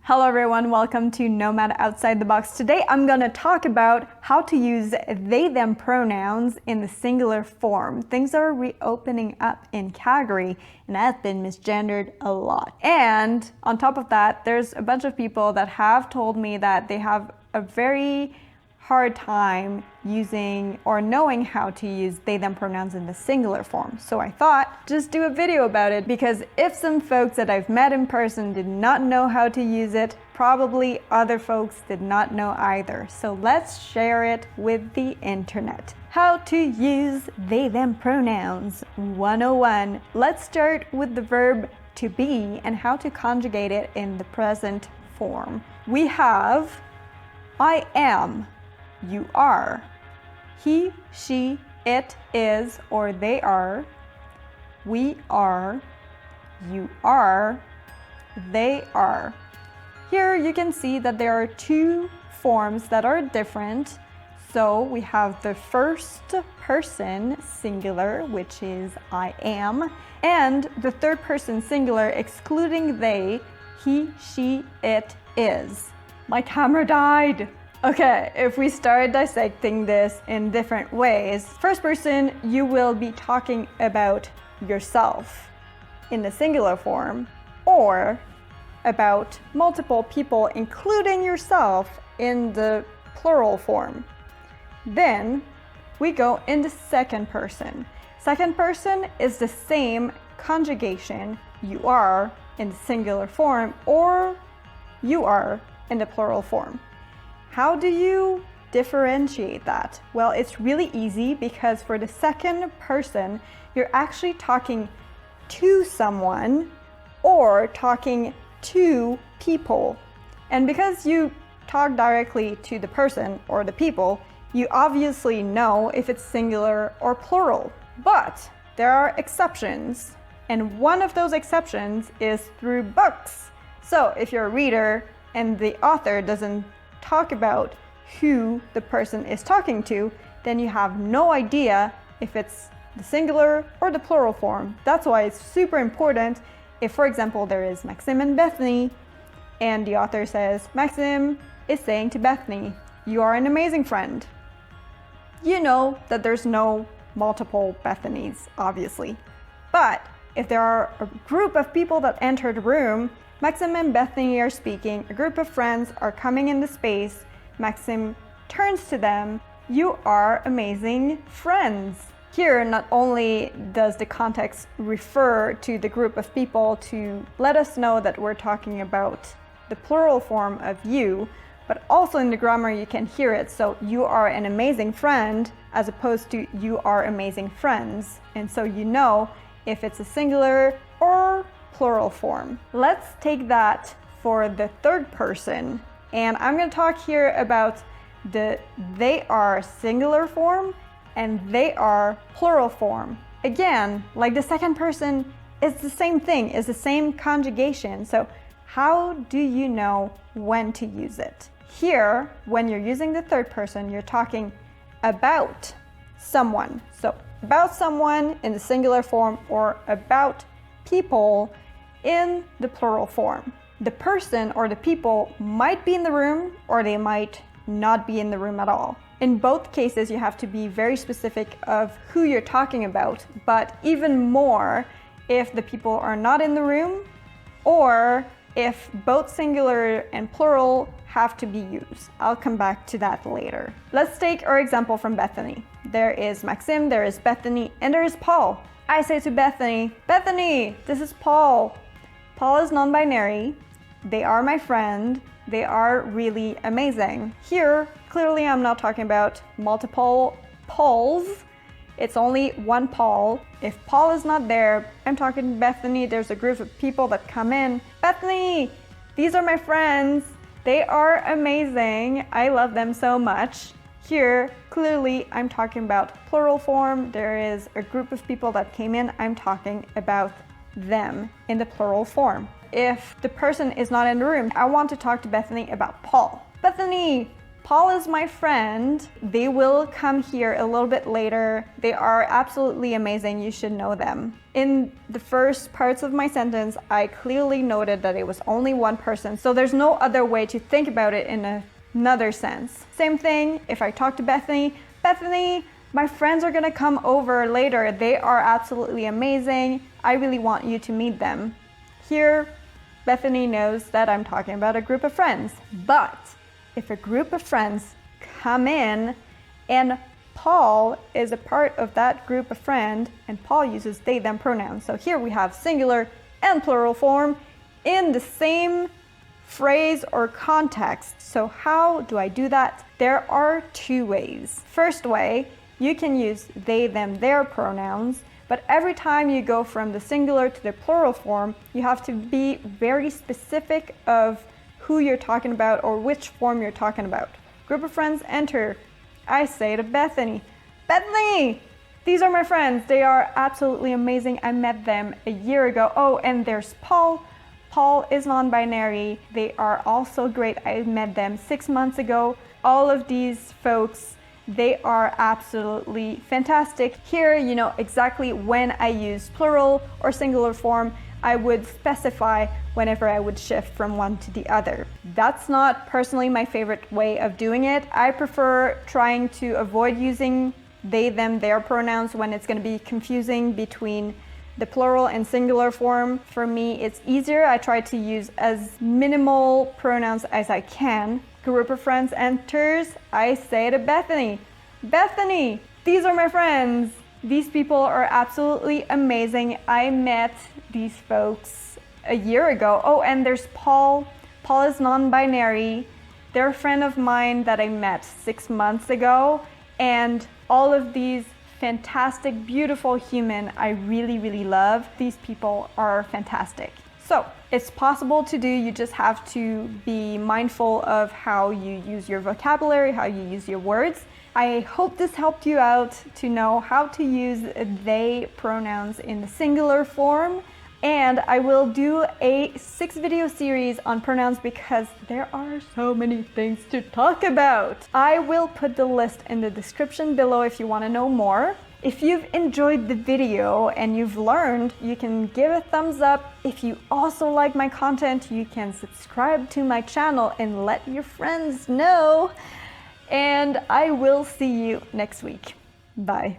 Hello everyone, welcome to Nomad Outside the Box. Today I'm going to talk about how to use they them pronouns in the singular form. Things are reopening up in Calgary and that's been misgendered a lot. And on top of that, there's a bunch of people that have told me that they have a very hard time using or knowing how to use they them pronouns in the singular form. So I thought just do a video about it, because if some folks that I've met in person did not know how to use it, probably other folks did not know either. So let's share it with the internet. How to use they them pronouns 101. Let's start with the verb to be and how to conjugate it in the present form. We have I am, you are, he, she, it is, or they are, we are, you are, they are. Here you can see that there are two forms that are different. So we have the first person singular, which is I am, and the third person singular, excluding they, he, she, it is. My camera died. Okay, if we start dissecting this in different ways, first person, you will be talking about yourself in the singular form, or about multiple people, including yourself, in the plural form. Then we go into second person. Second person is the same conjugation, you are, in the singular form, or you are in the plural form. How do you differentiate that? Well, it's really easy, because for the second person, you're actually talking to someone or talking to people. And because you talk directly to the person or the people, you obviously know if it's singular or plural. But there are exceptions, and one of those exceptions is through books. So if you're a reader and the author doesn't talk about who the person is talking to, then you have no idea if it's the singular or the plural form. That's why it's super important if, for example, there is Maxim and Bethany, and the author says, Maxim is saying to Bethany, you are an amazing friend. You know that there's no multiple Bethanys, obviously. But if there are a group of people that enter the room, Maxim and Bethany are speaking, a group of friends are coming into space, Maxim turns to them, you are amazing friends. Here, not only does the context refer to the group of people to let us know that we're talking about the plural form of you, but also in the grammar you can hear it. So you are an amazing friend as opposed to you are amazing friends. And so you know if it's a singular or plural form. Let's take that for the third person, and I'm going to talk here about the they are singular form and they are plural form. Again, like the second person, it's the same thing, it's the same conjugation. So how do you know when to use it? Here, when you're using the third person, you're talking about someone. So about someone in the singular form, or about people in the plural form. The person or the people might be in the room, or they might not be in the room at all. In both cases, you have to be very specific of who you're talking about, but even more if the people are not in the room, or if both singular and plural have to be used. I'll come back to that later. Let's take our example from Bethany. There is Maxim, there is Bethany, and there is Paul. I say to Bethany, Bethany, this is Paul. Paul is non-binary. They are my friend. They are really amazing. Here, clearly I'm not talking about multiple Pauls. It's only one Paul. If Paul is not there, I'm talking to Bethany. There's a group of people that come in. Bethany, these are my friends. They are amazing. I love them so much. Here, clearly I'm talking about plural form. There is a group of people that came in. I'm talking about them in the plural form. If the person is not in the room, I want to talk to Bethany about Paul. Bethany, Paul is my friend. They will come here a little bit later. They are absolutely amazing. You should know them. In the first parts of my sentence, I clearly noted that it was only one person, so there's no other way to think about it in another sense. Same thing if I talk to Bethany. Bethany, my friends are gonna come over later. They are absolutely amazing. I really want you to meet them. Here, Bethany knows that I'm talking about a group of friends. But if a group of friends come in and Paul is a part of that group of friends, and Paul uses they, them pronouns. So here we have singular and plural form in the same phrase or context. So how do I do that? There are two ways. First way, you can use they, them, their pronouns, but every time you go from the singular to the plural form, you have to be very specific of who you're talking about or which form you're talking about. Group of friends enter. I say to Bethany, Bethany, these are my friends. They are absolutely amazing. I met them a year ago. Oh, and there's Paul. Paul is non-binary. They are also great. I met them 6 months ago. All of these folks, they are absolutely fantastic. Here, you know exactly when I use plural or singular form. I would specify whenever I would shift from one to the other. That's not personally my favorite way of doing it. I prefer trying to avoid using they, them, their pronouns when it's going to be confusing between the plural and singular form. For me, it's easier. I try to use as minimal pronouns as I can. Group of friends enters. I say to Bethany, Bethany, these are my friends. These people are absolutely amazing. I met these folks a year ago. Oh, and there's Paul. Paul is non-binary. They're a friend of mine that I met 6 months ago. And all of these fantastic, beautiful human I really, really love. These people are fantastic. So it's possible to do. You just have to be mindful of how you use your vocabulary, how you use your words. I hope this helped you out to know how to use they pronouns in the singular form. And I will do a 6-video series on pronouns because there are so many things to talk about. I will put the list in the description below if you want to know more. If you've enjoyed the video and you've learned, you can give a thumbs up. If you also like my content, you can subscribe to my channel and let your friends know. And I will see you next week. Bye.